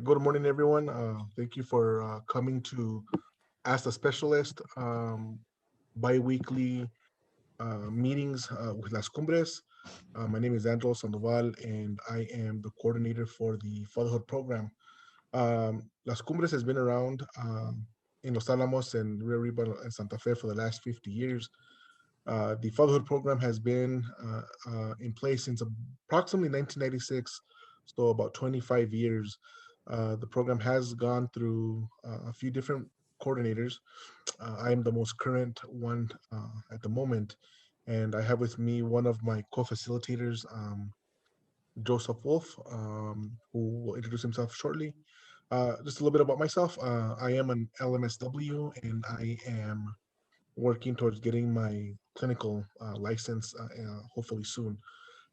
Good morning, everyone. Thank you for coming to Ask the Specialist bi-weekly meetings with Las Cumbres. My name is Angelo Sandoval, and I am the coordinator for the Fatherhood program. Las Cumbres has been around in Los Alamos and Rio Arriba and Santa Fe for the last 50 years. The Fatherhood program has been in place since approximately 1996, so about 25 years. The program has gone through a few different coordinators. I am the most current one at the moment, and I have with me one of my co-facilitators, Joseph Wolf, who will introduce himself shortly. Just a little bit about myself. I am an LMSW, and I am working towards getting my clinical license hopefully soon.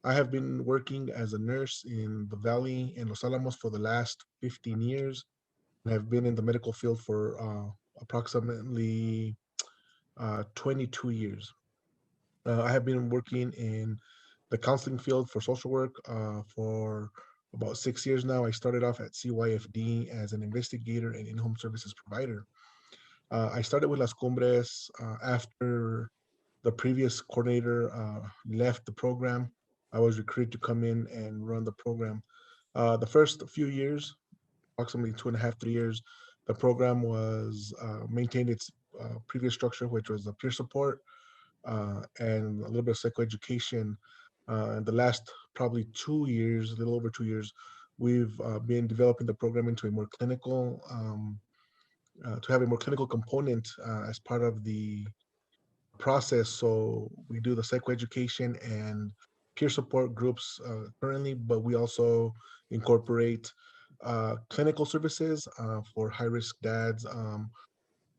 I have been working as a nurse in the Valley in Los Alamos for the last 15 years, and I've been in the medical field for approximately 22 years. I have been working in the counseling field for social work for about 6 years now. I started off at CYFD as an investigator and in-home services provider. I started with Las Cumbres after the previous coordinator left the program. I was recruited to come in and run the program. The first few years, approximately 2.5, 3 years, the program was maintained its previous structure, which was the peer support and a little bit of psychoeducation. In the last probably 2 years, a little over 2 years, we've been developing the program into a more clinical, to have a more clinical component as part of the process. So we do the psychoeducation and peer support groups currently, but we also incorporate clinical services for high-risk dads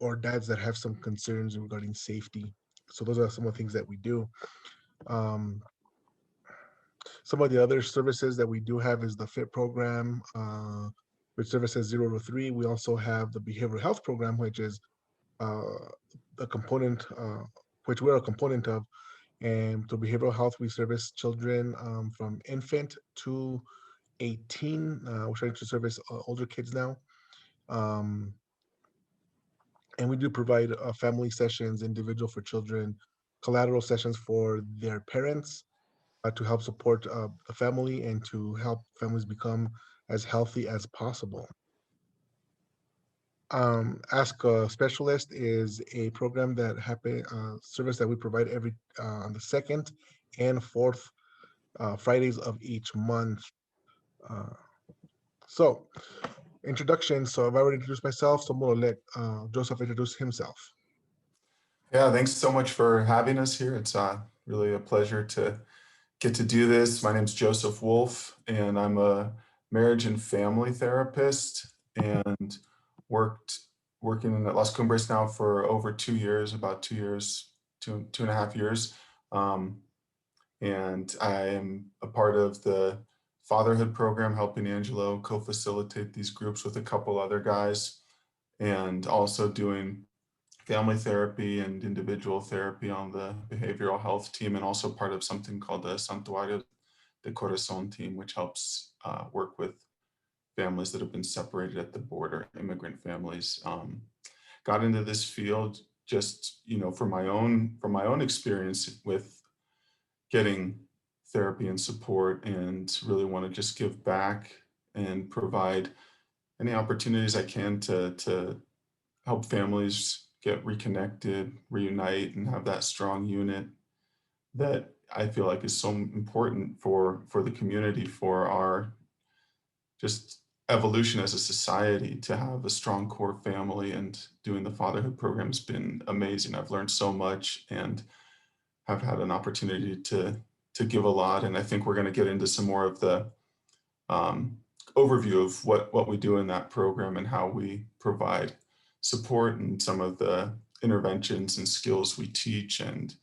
or dads that have some concerns regarding safety. So those are some of the things that we do. Um, some of the other services that we do have is the FIT program, which services 0 to 3. We also have the behavioral health program, which is uh, a component, which we're a component of. And to behavioral health, we service children from infant to 18. We're starting to service older kids now. Um, and we do provide family sessions, individual for children, collateral sessions for their parents to help support the family and to help families become as healthy as possible. Ask a Specialist is a program that happen service that we provide every on the second and fourth Fridays of each month. Uh, so, introduction. So, I've already introduced myself, so I'm going to let Joseph introduce himself. Yeah, thanks so much for having us here. It's really a pleasure to get to do this. My name's Joseph Wolf, and I'm a marriage and family therapist and working at Las Cumbres now for over 2 years, about 2 years, 2.5 years. And I am a part of the Fatherhood program, helping Angelo co-facilitate these groups with a couple other guys, and also doing family therapy and individual therapy on the behavioral health team, and also part of something called the Santuario de Corazon team, which helps work with families that have been separated at the border, immigrant families. Got into this field just, from my own experience with getting therapy and support, and really want to just give back and provide any opportunities I can to help families get reconnected, reunite, and have that strong unit that I feel like is so important for the community, for our just evolution as a society, to have a strong core family. And doing the fatherhood program has been amazing. I've learned so much and have had an opportunity to give a lot. And I think we're going to get into some more of the overview of what we do in that program and how we provide support and some of the interventions and skills we teach, and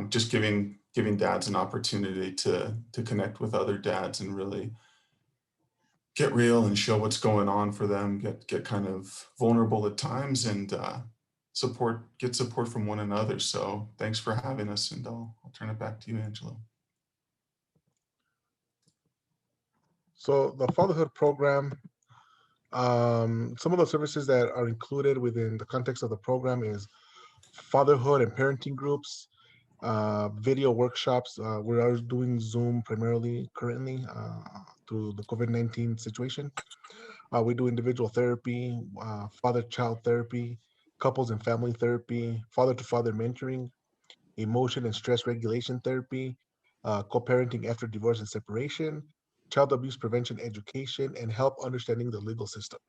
just giving dads an opportunity to connect with other dads and really get real and show what's going on for them, get kind of vulnerable at times, and get support from one another. So thanks for having us, and I'll turn it back to you, Angelo. So, the Fatherhood program Some of the services that are included within the context of the program is fatherhood and parenting groups, video workshops. We are doing Zoom primarily currently through the COVID-19 situation. We do individual therapy, father-child therapy, couples and family therapy, father-to-father mentoring, emotion and stress regulation therapy, co-parenting after divorce and separation, child abuse prevention education, and help understanding the legal system.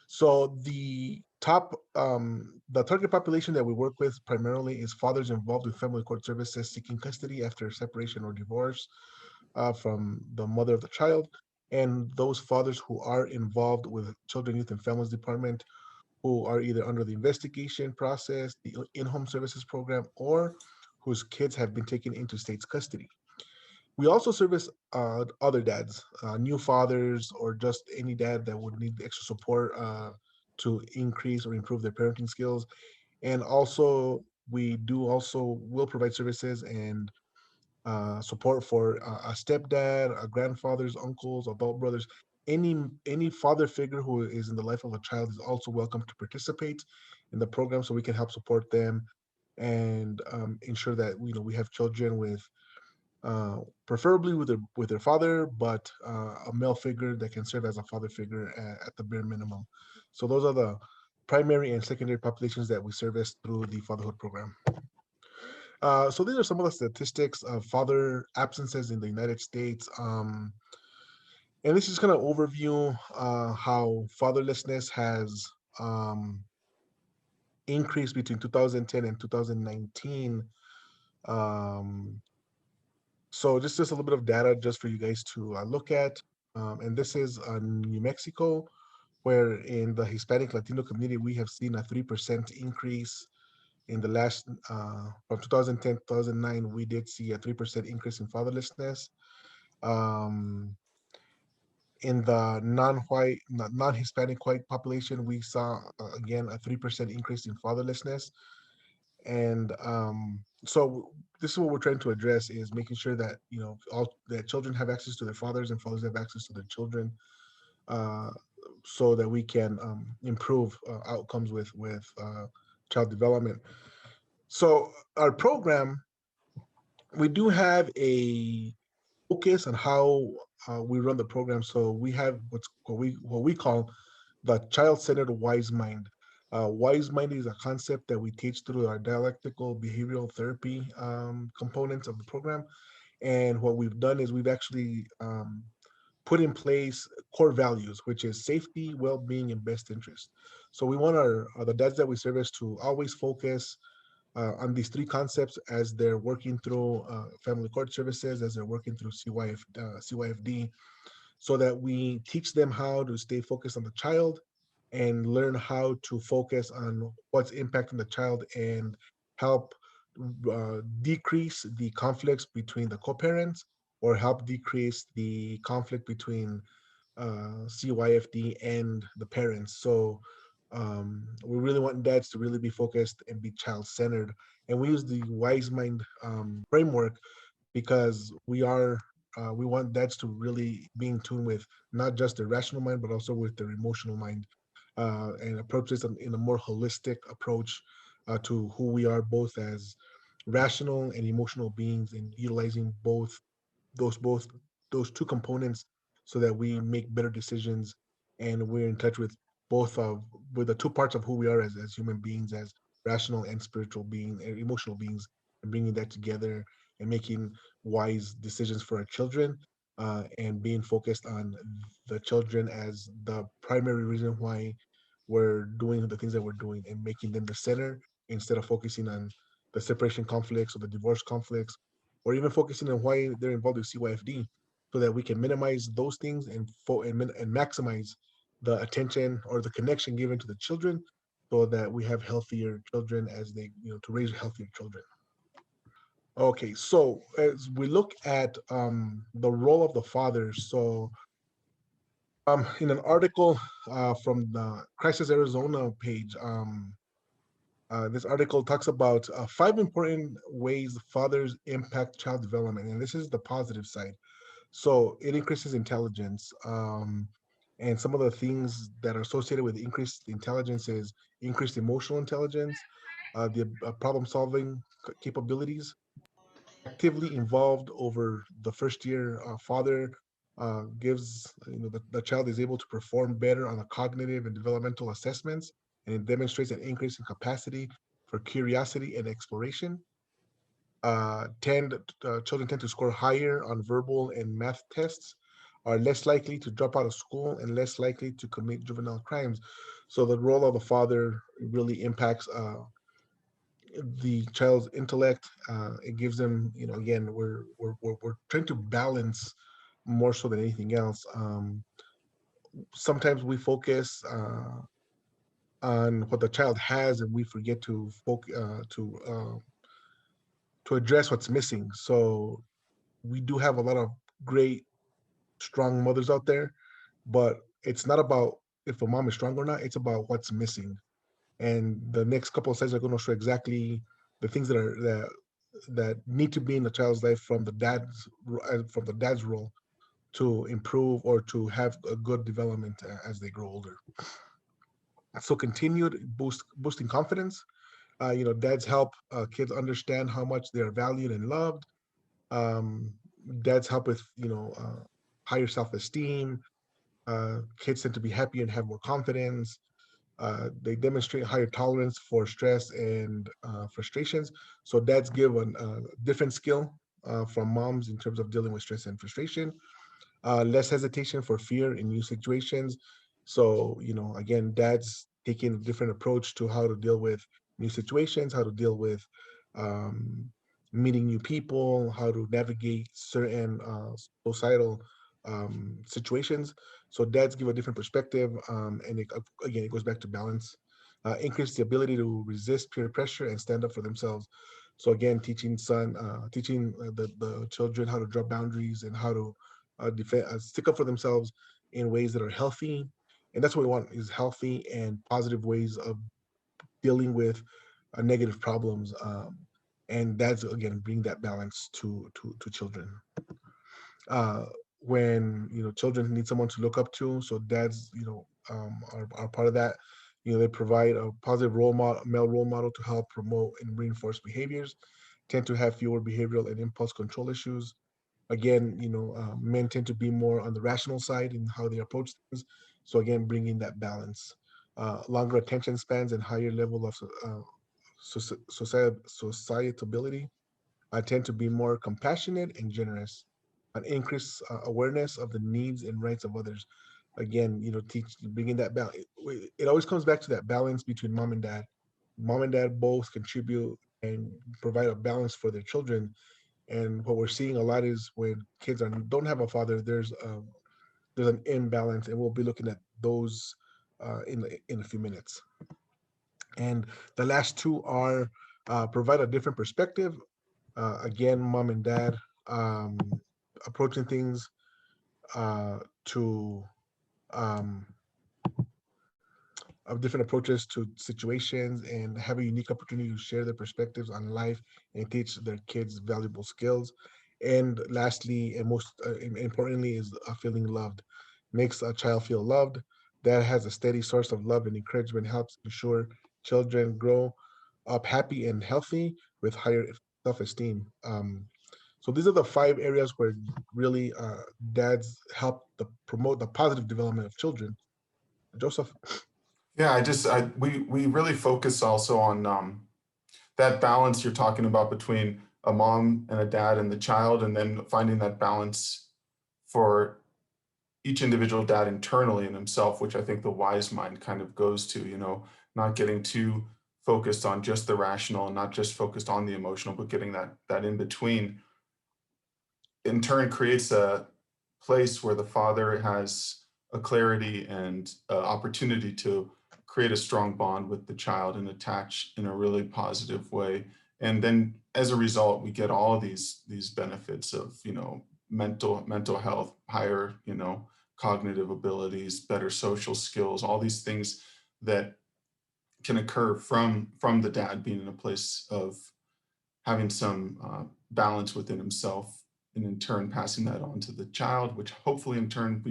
So the target population that we work with primarily is fathers involved with family court services seeking custody after separation or divorce from the mother of the child, and those fathers who are involved with Children, Youth, and Families Department who are either under the investigation process, the in-home services program, or whose kids have been taken into state's custody. We also service other dads, new fathers, or just any dad that would need extra support to increase or improve their parenting skills. And also, we do also will provide services and support for a stepdad, a grandfathers, uncles, adult brothers. Any father figure who is in the life of a child is also welcome to participate in the program, so we can help support them and ensure that we have children with preferably with their father, but a male figure that can serve as a father figure at the bare minimum. So those are the primary and secondary populations that we service through the fatherhood program. So these are some of the statistics of father absences in the United States. And this is kind of overview how fatherlessness has um, increased between 2010 and 2019. Um, so just a little bit of data just for you guys to look at. And this is New Mexico, where in the Hispanic Latino community, we have seen a 3% increase in the last from 2010 to 2009. We did see a 3% increase in fatherlessness. um, in the non-Hispanic white population, we saw again a 3% increase in fatherlessness. And so this is what we're trying to address, is making sure that all that children have access to their fathers and fathers have access to their children, uh, so that we can improve outcomes with child development. So our program, we do have a focus on how we run the program. So we have what we call the child-centered wise mind. Wise mind is a concept that we teach through our dialectical behavioral therapy components of the program. And what we've done is we've actually put in place core values, which is safety, well-being, and best interest. So we want our the dads that we service to always focus on these three concepts as they're working through family court services, as they're working through CYFD, so that we teach them how to stay focused on the child and learn how to focus on what's impacting the child and help decrease the conflicts between the co-parents, or help decrease the conflict between CYFD and the parents. So we really want dads to really be focused and be child-centered. And we use the Wise Mind framework because we want dads to really be in tune with not just their rational mind, but also with their emotional mind, and approach this in a more holistic approach to who we are both as rational and emotional beings, and utilizing both those two components so that we make better decisions, and we're in touch with the two parts of who we are as human beings, as rational and spiritual being and emotional beings, and bringing that together and making wise decisions for our children, and being focused on the children as the primary reason why we're doing the things that we're doing, and making them the center instead of focusing on the separation conflicts or the divorce conflicts, or even focusing on why they're involved with CYFD, so that we can minimize those things and maximize the attention or the connection given to the children, so that we have healthier children as they, to raise healthier children. Okay, so as we look at the role of the father, so in an article from the Crisis Arizona page, this article talks about 5 important ways fathers impact child development, and this is the positive side. So it increases intelligence. And some of the things that are associated with increased intelligence is increased emotional intelligence, the problem solving capabilities, actively involved over the first year. Father gives, the child is able to perform better on the cognitive and developmental assessments, and it demonstrates an increase in capacity for curiosity and exploration. Children tend to score higher on verbal and math tests, are less likely to drop out of school, and less likely to commit juvenile crimes. So the role of the father really impacts the child's intellect. It gives them, again, we're trying to balance more so than anything else. Sometimes we focus on what the child has, and we forget to address what's missing. So we do have a lot of great, strong mothers out there, but it's not about if a mom is strong or not. It's about what's missing. And the next couple of slides are going to show exactly the things that need to be in the child's life from the dad's role to improve or to have a good development as they grow older. So continued boosting confidence. Dads help kids understand how much they are valued and loved. Um, Dads help with higher self-esteem. Kids tend to be happy and have more confidence. They demonstrate higher tolerance for stress and frustrations. So dads give a different skill from moms in terms of dealing with stress and frustration. Less hesitation for fear in new situations. So, again, dads taking a different approach to how to deal with new situations, how to deal with um, meeting new people, how to navigate certain societal situations. So dads give a different perspective, and again, it goes back to balance. Increase the ability to resist peer pressure and stand up for themselves. So again, teaching the children how to draw boundaries and how to stick up for themselves in ways that are healthy. And that's what we want, is healthy and positive ways of dealing with negative problems. And that's, again, bring that balance to children. uh, when children need someone to look up to, so dads are part of that. They provide a positive male role model to help promote and reinforce behaviors. Tend to have fewer behavioral and impulse control issues. Again, men tend to be more on the rational side in how they approach things. So again, bringing that balance. Longer attention spans and higher level of societability. I tend to be more compassionate and generous. An increased awareness of the needs and rights of others. Again, teach bringing that balance. It always comes back to that balance between mom and dad. Mom and dad both contribute and provide a balance for their children. And what we're seeing a lot is when kids don't have a father, there's an imbalance, and we'll be looking at those in a few minutes. And the last two are provide a different perspective. Again, mom and dad um, approaching things to um, of different approaches to situations, and have a unique opportunity to share their perspectives on life and teach their kids valuable skills. And lastly, and most importantly, is feeling loved. Makes a child feel loved. That has a steady source of love and encouragement, helps ensure children grow up happy and healthy with higher self-esteem. So these are the five areas where really dads help promote the positive development of children. Joseph. Yeah, we really focus also on that balance you're talking about between a mom and a dad and the child, and then finding that balance for each individual dad internally in himself, which I think the wise mind kind of goes to, not getting too focused on just the rational and not just focused on the emotional, but getting that in between, in turn creates a place where the father has a clarity and opportunity to create a strong bond with the child and attach in a really positive way. And then as a result, we get all of these benefits of, mental health, higher, cognitive abilities, better social skills, all these things that can occur from the dad being in a place of having some balance within himself, and in turn passing that on to the child, which hopefully in turn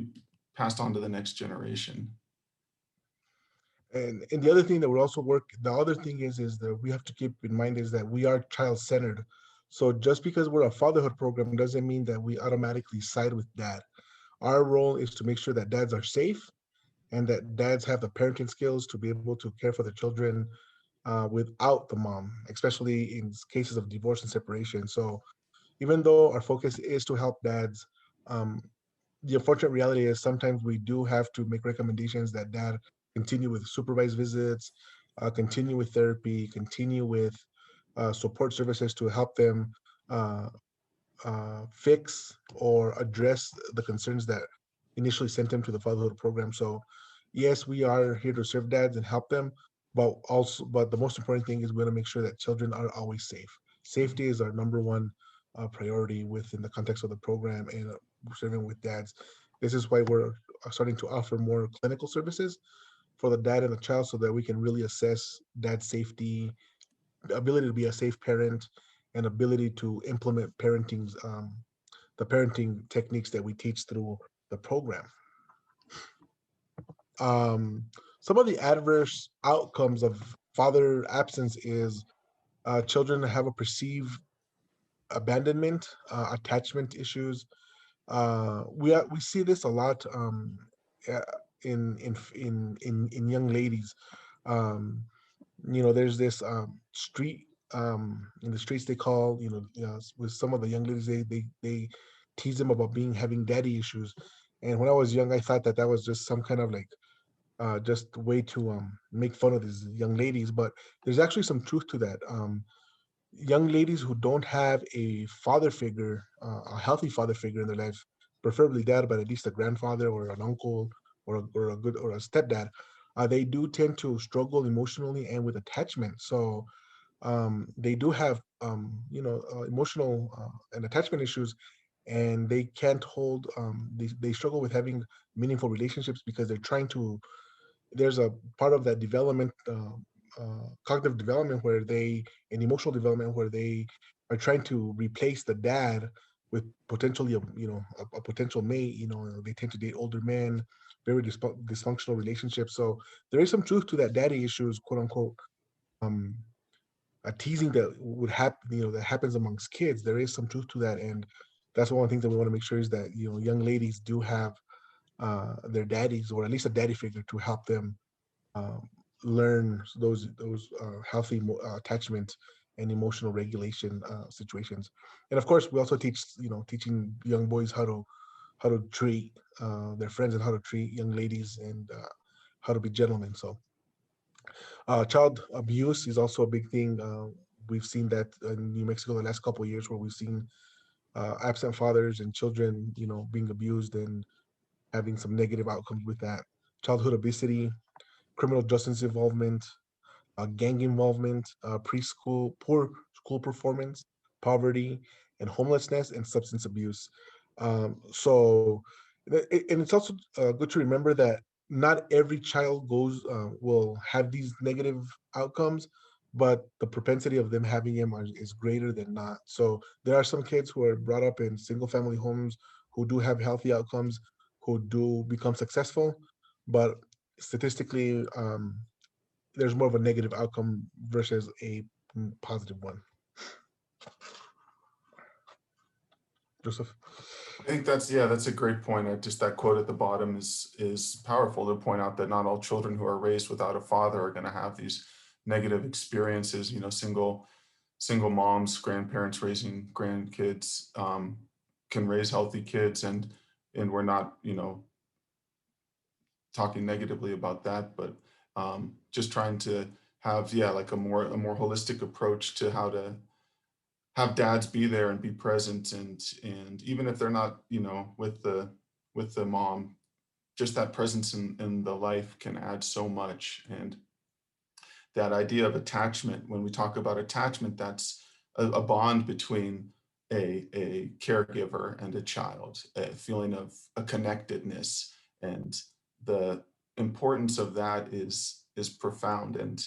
passed on to the next generation. And the other thing that we're also the other thing is that we have to keep in mind is that we are child centered. So just because we're a fatherhood program doesn't mean that we automatically side with dad. Our role is to make sure that dads are safe and that dads have the parenting skills to be able to care for the children without the mom, especially in cases of divorce and separation. So even though our focus is to help dads, um, the unfortunate reality is sometimes we do have to make recommendations that dad continue with supervised visits, continue with therapy, continue with support services to help them uh, fix or address the concerns that initially sent them to the fatherhood program. So, yes, we are here to serve dads and help them, but the most important thing is we want to make sure that children are always safe. Safety is our number one priority within the context of the program and serving with dads. This is why we're starting to offer more clinical services for the dad and the child so that we can really assess dad's safety, ability to be a safe parent, and ability to implement the parenting techniques that we teach through the program. Um, some of the adverse outcomes of father absence is children have a perceived abandonment, attachment issues. We see this a lot uh, in young ladies. Um, there's this street in the streets they call with some of the young ladies they tease them about being having daddy issues. And when I was young I thought that that was just some kind of like just way to make fun of these young ladies, but there's actually some truth to that. Young ladies who don't have a father figure, a healthy father figure in their life, preferably dad, but at least a grandfather or an uncle or a good or a stepdad, they do tend to struggle emotionally and with attachment. So they do have emotional and attachment issues, and they can't hold. They struggle with having meaningful relationships because they're trying to. There's a part of that development, cognitive development, where they and emotional development where they are trying to replace the dad with potentially a potential mate. They tend to date older men, very dysfunctional relationships. So there is some truth to that daddy issues, quote unquote. Um, a teasing that would happen, that happens amongst kids. There is some truth to that, and that's one of the things that we want to make sure is that young ladies do have their daddies or at least a daddy figure to help them um, learn those healthy attachment and emotional regulation situations. And of course, we also teaching young boys how to treat their friends and how to treat young ladies and how to be gentlemen. So child abuse is also a big thing. We've seen that in New Mexico the last couple of years, where we've seen absent fathers and children, being abused and having some negative outcomes with that. Childhood obesity, criminal justice involvement, gang involvement, preschool, poor school performance, poverty, and homelessness and substance abuse. So, and it's also good to remember that not every child will have these negative outcomes, but the propensity of them having them is greater than not. So there are some kids who are brought up in single family homes who do have healthy outcomes, who do become successful, but statistically, there's more of a negative outcome versus a positive one. Joseph. I think that's a great point. Just that quote at the bottom is powerful to point out that not all children who are raised without a father are going to have these negative experiences. Single moms, grandparents raising grandkids can raise healthy kids, and we're not talking negatively about that, but just trying to have like a more holistic approach to how to have dads be there and be present, and even if they're not with the mom, just that presence in the life can add so much. And that idea of attachment, when we talk about attachment, that's a bond between a caregiver and a child, a feeling of a connectedness, and the importance of that is profound. And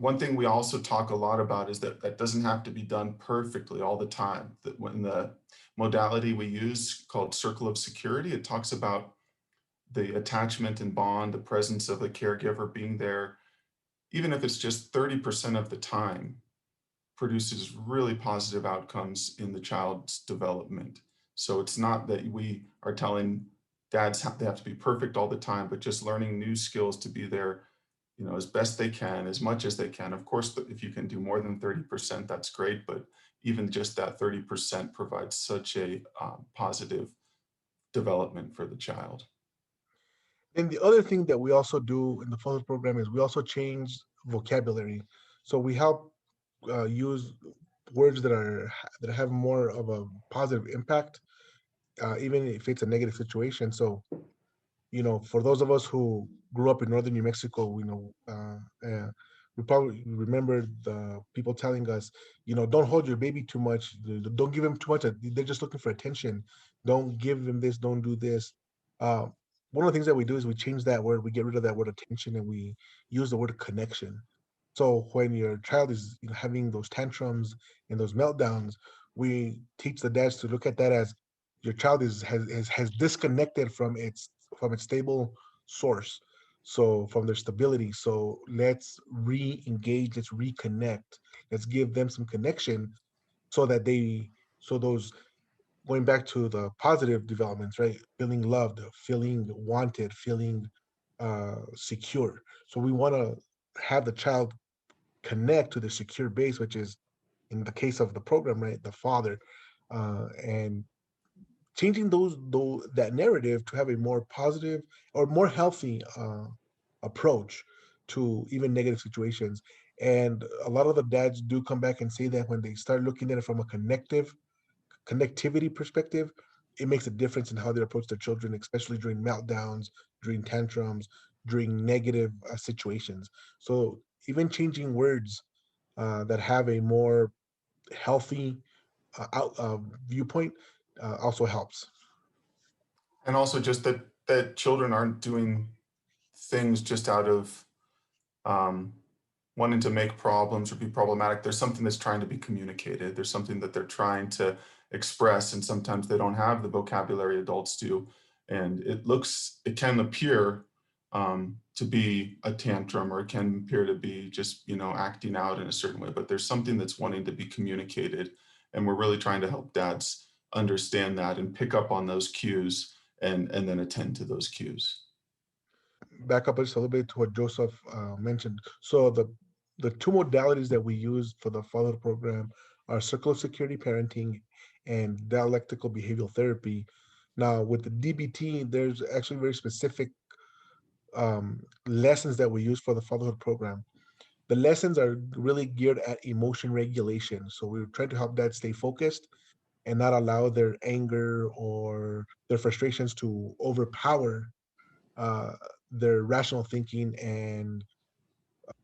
one thing we also talk a lot about is that that doesn't have to be done perfectly all the time. That when the modality we use called circle of security, it talks about the attachment and bond, the presence of the caregiver being there, even if it's just 30% of the time, produces really positive outcomes in the child's development. So it's not that we are telling dads they have to be perfect all the time, but just learning new skills to be there, as best they can, as much as they can. Of course, if you can do more than 30%, that's great, but even just that 30% provides such a positive development for the child. And the other thing that we also do in the fatherhood program is we also change vocabulary. So we help use words that have more of a positive impact, even if it's a negative situation. So for those of us who grew up in northern New Mexico, we probably remember the people telling us, don't hold your baby too much, don't give him too much. They're just looking for attention. Don't give them this. Don't do this. Uh, One of the things that we do is we change that word. We get rid of that word attention and we use the word connection. So when your child is having those tantrums and those meltdowns, we teach the dads to look at that as your child has disconnected from its stable source, so from their stability. So let's re-engage, let's reconnect, let's give them some connection so that those, going back to the positive developments, right? Feeling loved, feeling wanted, feeling secure. So we want to have the child connect to the secure base, which is, in the case of the program, right, the father, and changing that narrative to have a more positive or more healthy approach to even negative situations. And a lot of the dads do come back and say that when they start looking at it from a connectivity perspective, it makes a difference in how they approach their children, especially during meltdowns, during tantrums, during negative situations. So even changing words that have a more healthy viewpoint also helps. And also just that children aren't doing things just out of um, wanting to make problems or be problematic. There's something that's trying to be communicated. There's something that they're trying to express, and sometimes they don't have the vocabulary adults do. And it can appear to be a tantrum, or it can appear to be just, acting out in a certain way, but there's something that's wanting to be communicated. And we're really trying to help dads understand that and pick up on those cues and then attend to those cues. Back up just a little bit to what Joseph mentioned. So the two modalities that we use for the fatherhood program are circle of security parenting and dialectical behavioral therapy. Now, with the DBT, there's actually very specific lessons that we use for the fatherhood program. The lessons are really geared at emotion regulation. So we're trying to help dads stay focused and not allow their anger or their frustrations to overpower uh, their rational thinking and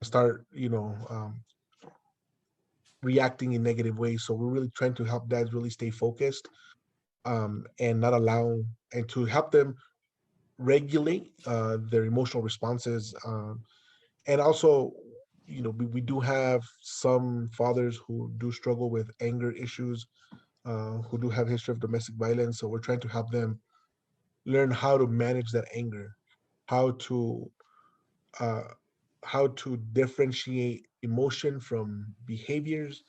start, reacting in negative ways. So we're really trying to help dads really stay focused, and not allow, and to help them regulate their emotional responses. And also, we do have some fathers who do struggle with anger issues, who do have history of domestic violence. So we're trying to help them learn how to manage that anger, how to uh, how to differentiate emotion from behaviors,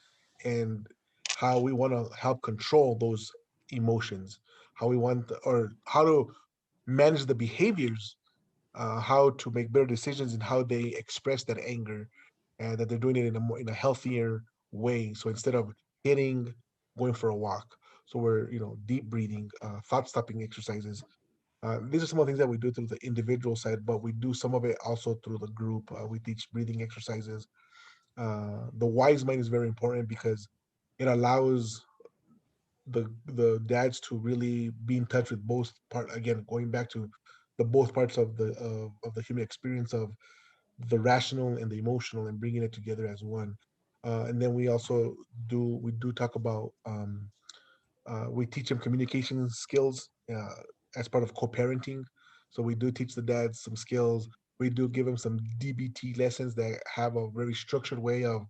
and how we want to help control those emotions, how we want, or how to manage the behaviors, how to make better decisions and how they express that anger, and that they're doing it in a healthier way. So instead of hitting, going for a walk. So we're, deep breathing, thought stopping exercises. These are some of the things that we do through the individual side, but we do some of it also through the group. We teach breathing exercises. The wise mind is very important because it allows the dads to really be in touch with both part. Again, going back to the both parts of the human experience, of the rational and the emotional, and bringing it together as one. And then we also do talk about, we teach them communication skills as part of co-parenting. So we do teach the dads some skills. We do give them some DBT lessons that have a very structured way of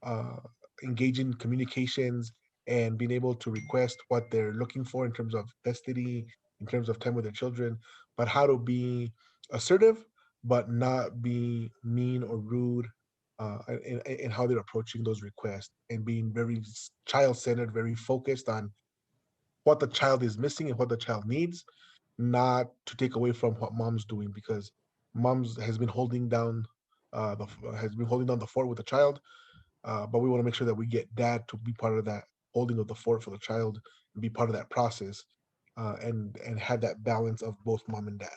uh, engaging communications and being able to request what they're looking for in terms of custody, in terms of time with their children, but how to be assertive, but not be mean or rude in how they're approaching those requests, and being very child centered, very focused on what the child is missing and what the child needs, not to take away from what mom's doing, because mom's has been holding down the fort with the child, but we want to make sure that we get dad to be part of that holding of the fort for the child and be part of that process, and have that balance of both mom and dad.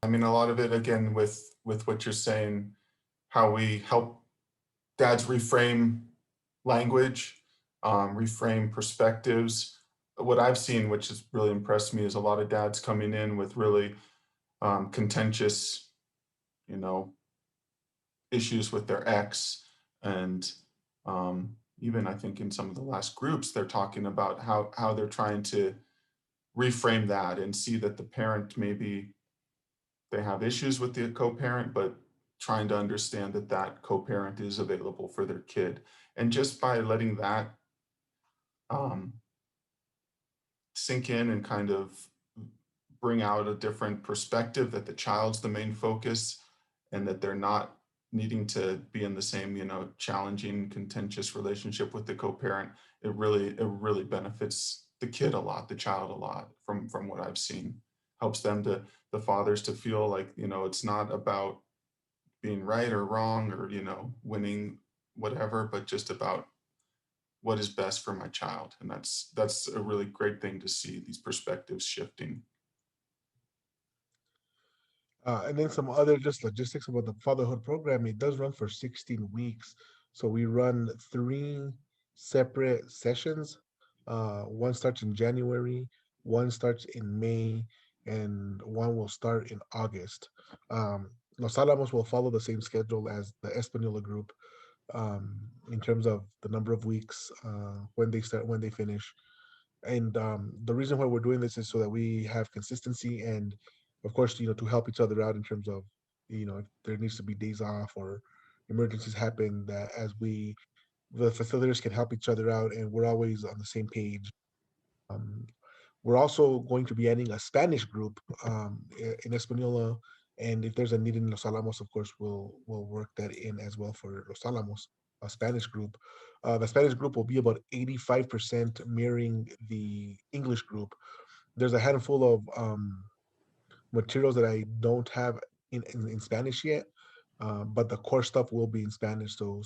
I mean, a lot of it, again, with what you're saying, how we help dads reframe language, reframe perspectives. What I've seen, which has really impressed me, is a lot of dads coming in with really contentious, you know, issues with their ex. And even I think in some of the last groups, they're talking about how they're trying to reframe that and see that the parent, maybe they have issues with the co-parent, but trying to understand that that co-parent is available for their kid. And just by letting that um, sink in and kind of bring out a different perspective, that the child's the main focus and that they're not needing to be in the same, challenging, contentious relationship with the co-parent, it really benefits the kid a lot, the child a lot, from what I've seen. Helps them to, the fathers, to feel like, it's not about being right or wrong or, winning whatever, but just about what is best for my child. And that's a really great thing to see, these perspectives shifting. And then some other just logistics about the fatherhood program. It does run for 16 weeks. So we run three separate sessions. One starts in January, one starts in May, and one will start in August. Los Alamos will follow the same schedule as the Espanola group, in terms of the number of weeks, when they start, when they finish. And the reason why we're doing this is so that we have consistency, and of course, to help each other out in terms of, if there needs to be days off or emergencies happen, that as the facilitators can help each other out, and we're always on the same page. um, we're also going to be adding a Spanish group, in Española, and if there's a need in Los Alamos, of course, we'll work that in as well for Los Alamos, a Spanish group. The Spanish group will be about 85% mirroring the English group. There's a handful of materials that I don't have in Spanish yet, but the core stuff will be in Spanish. So,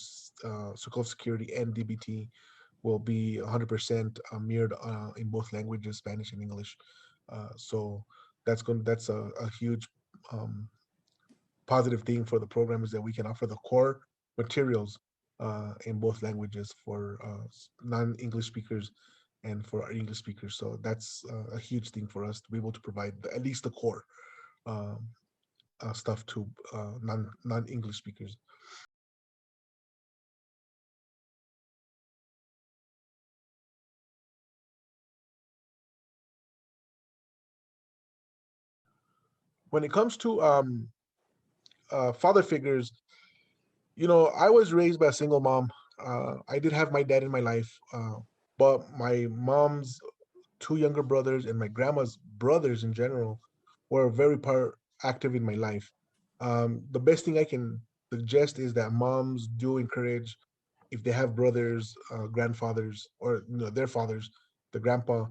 Circle of Security and DBT will be 100% mirrored in both languages, Spanish and English. So that's a huge um, positive thing for the program, is that we can offer the core materials in both languages for non-English speakers and for our English speakers. So that's a huge thing for us to be able to provide at least the core um, stuff to non-English speakers. When it comes to father figures, I was raised by a single mom. I did have my dad in my life, but my mom's two younger brothers and my grandma's brothers in general were very part active in my life. The best thing I can suggest is that moms do encourage, if they have brothers, grandfathers, or their fathers, the grandpa,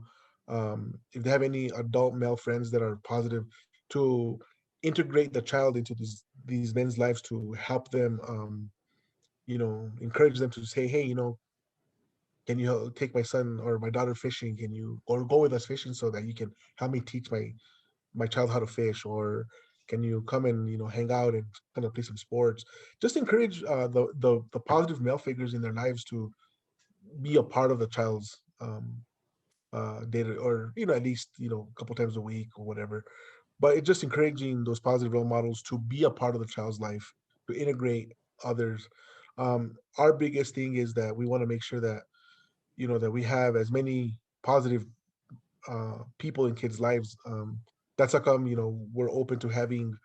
if they have any adult male friends that are positive, to integrate the child into these men's lives, to help them, encourage them to say, hey, can you take my son or my daughter fishing? Can you, or go with us fishing so that you can help me teach my child how to fish? Or can you come and hang out and kind of play some sports? Just encourage the positive male figures in their lives to be a part of the child's data, or at least a couple times a week or whatever. But it's just encouraging those positive role models to be a part of the child's life, to integrate others. Our biggest thing is that we want to make sure that that we have as many positive people in kids' lives. That's how come we're open to having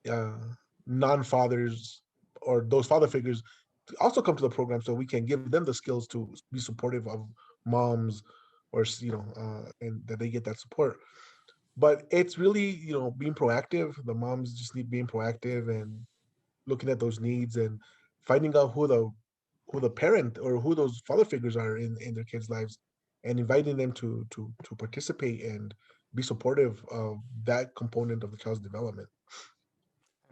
uh, non-fathers or those father figures to also come to the program, so we can give them the skills to be supportive of moms, or and that they get that support. But it's really, being proactive. The moms just need being proactive and looking at those needs and finding out who the parent or who those father figures are in their kids' lives, and inviting them to participate and be supportive of that component of the child's development.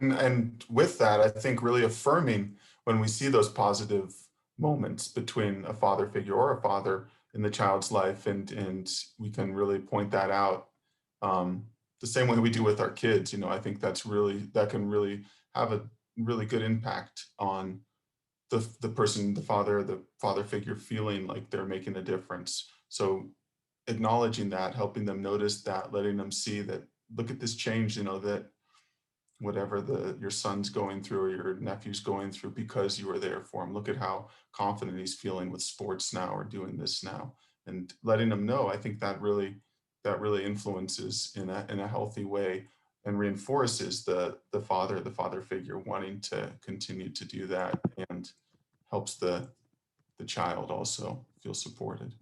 And with that, I think really affirming when we see those positive moments between a father figure or a father in the child's life, and we can really point that out, um, the same way we do with our kids. I think that can really have a really good impact on the father figure feeling like they're making a difference. So acknowledging that, helping them notice that, letting them see that, look at this change, that whatever your son's going through or your nephew's going through, because you were there for him. Look at how confident he's feeling with sports now or doing this now, and letting them know. I think that really influences in a healthy way and reinforces the father figure wanting to continue to do that, and helps the child also feel supported.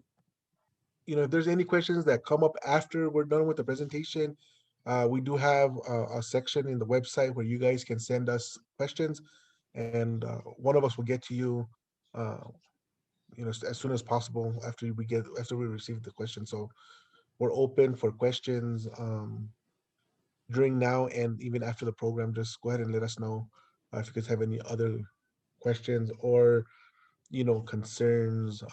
If there's any questions that come up after we're done with the presentation, we do have a section in the website where you guys can send us questions, and one of us will get to you, uh, as soon as possible after we receive the question. So we're open for questions during now and even after the program. Just go ahead and let us know if you guys have any other questions or concerns,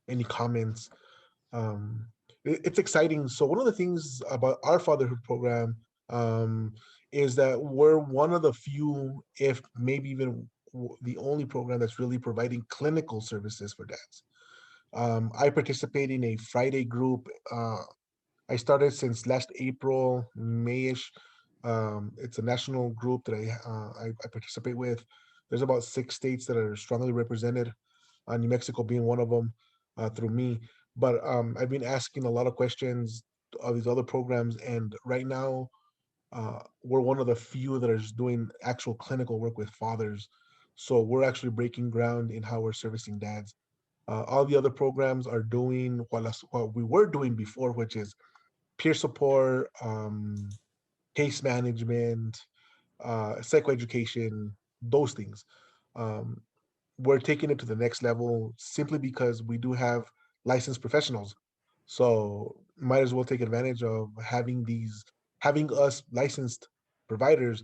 any comments. um, it's exciting. So one of the things about our fatherhood program, is that we're one of the few, if maybe even the only program that's really providing clinical services for dads. I participate in a Friday group. I started since last April, Mayish. It's a national group that I participate with. There's about 6 states that are strongly represented, New Mexico being one of them, through me. But I've been asking a lot of questions of these other programs, and right now we're one of the few that are just doing actual clinical work with fathers. So we're actually breaking ground in how we're servicing dads. All the other programs are doing what we were doing before, which is peer support, case management, psychoeducation, those things. Um, we're taking it to the next level simply because we do have licensed professionals. So might as well take advantage of having us licensed providers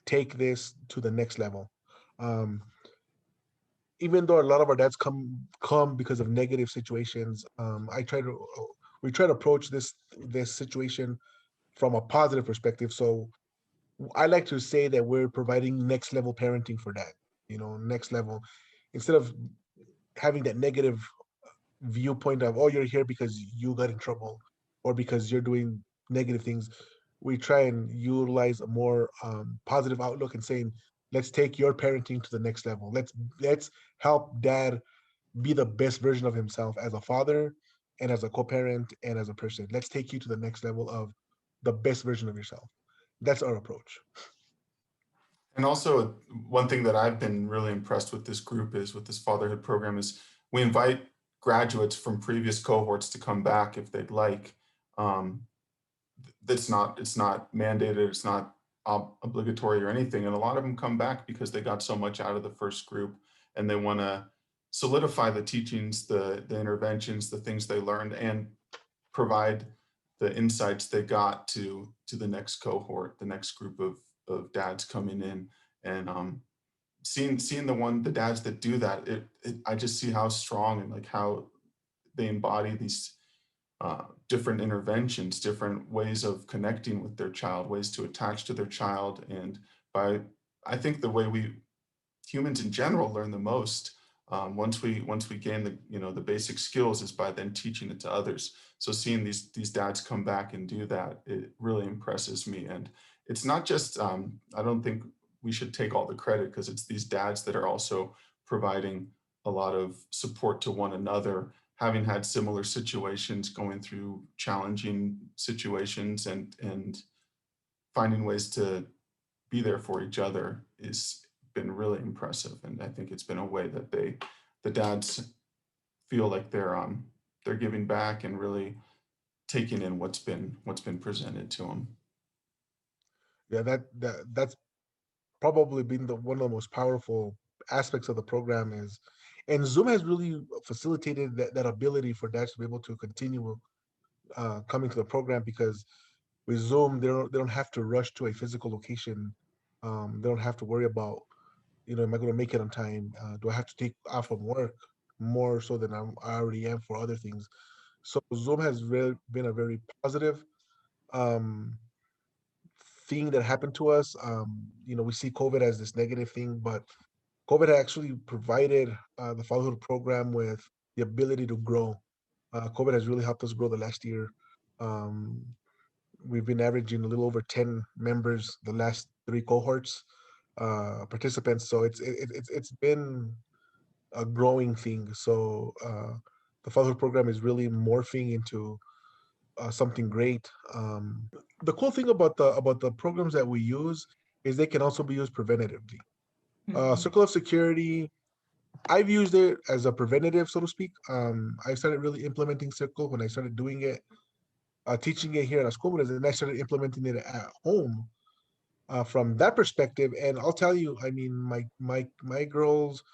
take this to the next level. Um, Even though a lot of our dads come because of negative situations, we try to approach this situation from a positive perspective. So I like to say that we're providing next level parenting for that. Next level, instead of having that negative viewpoint of, oh, you're here because you got in trouble or because you're doing negative things. We try and utilize a more positive outlook and saying, let's take your parenting to the next level. Let's help dad be the best version of himself as a father and as a co-parent and as a person. Let's take you to the next level of the best version of yourself. That's our approach. And also, one thing that I've been really impressed with this group is, with this fatherhood program, is we invite graduates from previous cohorts to come back if they'd like. Um, it's not mandated, it's not obligatory or anything. And a lot of them come back because they got so much out of the first group, and they want to solidify the teachings, the interventions, the things they learned, and provide the insights they got to the next cohort, the next group of dads coming in. And seeing the dads that do that, I just see how strong and like how they embody these different interventions, different ways of connecting with their child, ways to attach to their child. And by I think the way we humans in general learn the most, once we gain the basic skills, is by then teaching it to others. So seeing these dads come back and do that, it really impresses me. And it's not just, I don't think we should take all the credit, because it's these dads that are also providing a lot of support to one another, having had similar situations, going through challenging situations, and finding ways to be there for each other is been really impressive. And I think it's been a way that the dads feel like they're they're giving back and really taking in what's been presented to them. Yeah, that's probably been the one of the most powerful aspects of the program is, and Zoom has really facilitated that ability for dads to be able to continue coming to the program, because with Zoom they don't have to rush to a physical location. They don't have to worry about, am I going to make it on time? Do I have to take off from work more so than I already am for other things? So Zoom has been a very positive um, thing that happened to us. We see COVID as this negative thing, but COVID actually provided the fatherhood program with the ability to grow. COVID has really helped us grow the last year. Um, we've been averaging a little over 10 members the last three cohorts, participants. So it's been a growing thing. So the fatherhood program is really morphing into something great. The cool thing about the programs that we use is they can also be used preventatively. Circle of Security, I've used it as a preventative, so to speak. I started really implementing Circle when I started doing it, teaching it here at Las Cumbres, and I started implementing it at home from that perspective. And I'll tell you, I mean, my girls,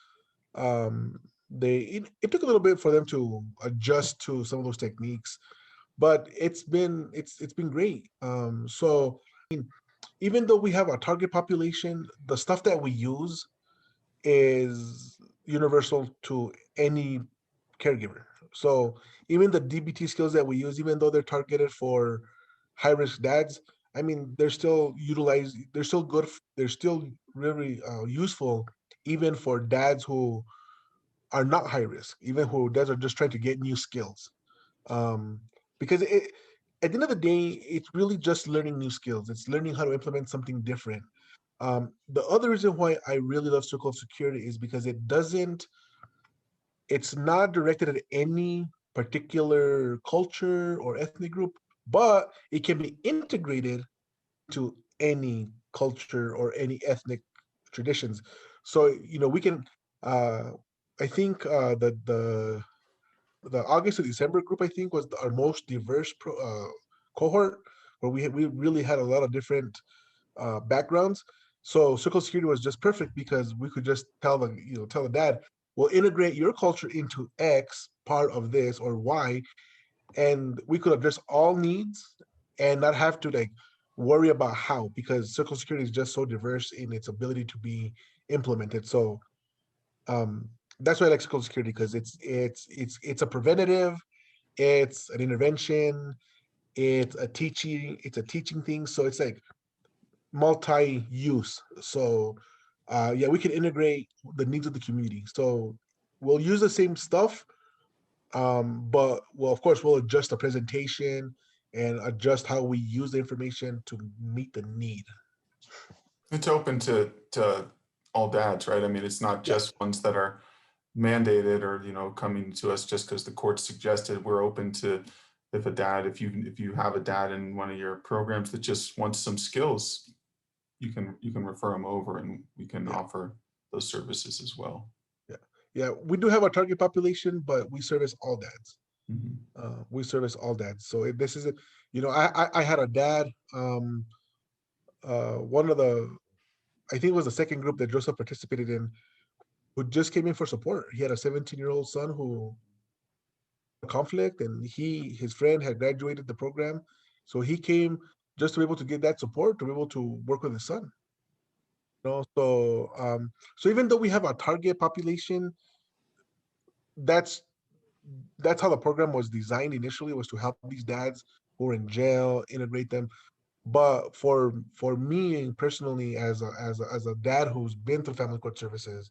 um, it took a little bit for them to adjust to some of those techniques, but it's been great. So even though we have a target population, the stuff that we use is universal to any caregiver. So even the DBT skills that we use, even though they're targeted for high risk dads, I mean, they're still utilized, they're still good, they're still really useful, even for dads who are not high risk, even who dads are just trying to get new skills. Um, because at the end of the day, it's really just learning new skills. It's learning how to implement something different. The other reason why I really love Circle of Security is because it's not directed at any particular culture or ethnic group, but it can be integrated into any culture or any ethnic traditions. So, we can, uh, I think the August to December group, I think, was our most diverse cohort, where we really had a lot of different backgrounds. So Circle Security was just perfect because we could just tell the dad, we'll integrate your culture into X part of this or Y, and we could address all needs and not have to like worry about how, because Circle Security is just so diverse in its ability to be implemented. So um, that's why I like Circle Security, because it's a preventative, it's an intervention, it's a teaching thing. So it's like multi-use. So yeah, we can integrate the needs of the community. So we'll use the same stuff, but well, of course, we'll adjust the presentation and adjust how we use the information to meet the need. It's open to all dads, right? I mean, it's not Yeah, just ones that are mandated or, coming to us just because the court suggested. We're open to, if you have a dad in one of your programs that just wants some skills, you can refer them over and we can yeah, offer those services as well. yeah, yeah. We do have a target population, but we service all dads. Mhm. We service all dads. So this is I had a dad. One of the I think it was the second group that Joseph participated in, who just came in for support. He had a 17-year-old son who conflict, and his friend had graduated the program, so he came just to be able to get that support to be able to work with his son. So even though we have a target population, that's that's how the program was designed initially, was to help these dads who are in jail, integrate them. But for me personally, as a dad who's been through family court services,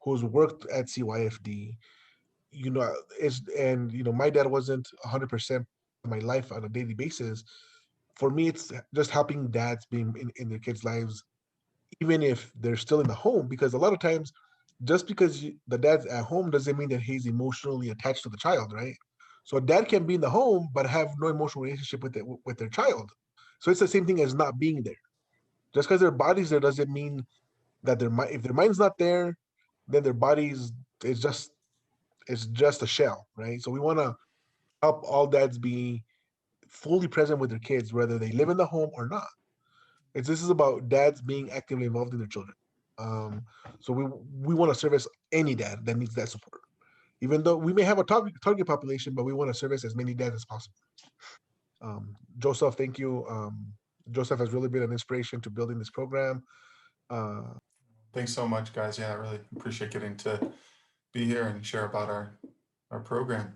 who's worked at CYFD, my dad wasn't 100% my life on a daily basis. For me, it's just helping dads being in their kids' lives, even if they're still in the home, because a lot of times, just because the dad's at home doesn't mean that he's emotionally attached to the child, right? So a dad can be in the home but have no emotional relationship with their child. So it's the same thing as not being there. Just because their body's there doesn't mean that if their mind's not there, then their body's is just it's just a shell, right? So we want to help all dads be fully present with their kids, whether they live in the home or not. This is about dads being actively involved in their children. Um, so we want to service any dad that needs that support. Even though we may have a target population, but we want to service as many dads as possible. Joseph, thank you. Joseph has really been an inspiration to building this program. Uh, Thanks so much, guys. Yeah, I really appreciate getting to be here and share about our program.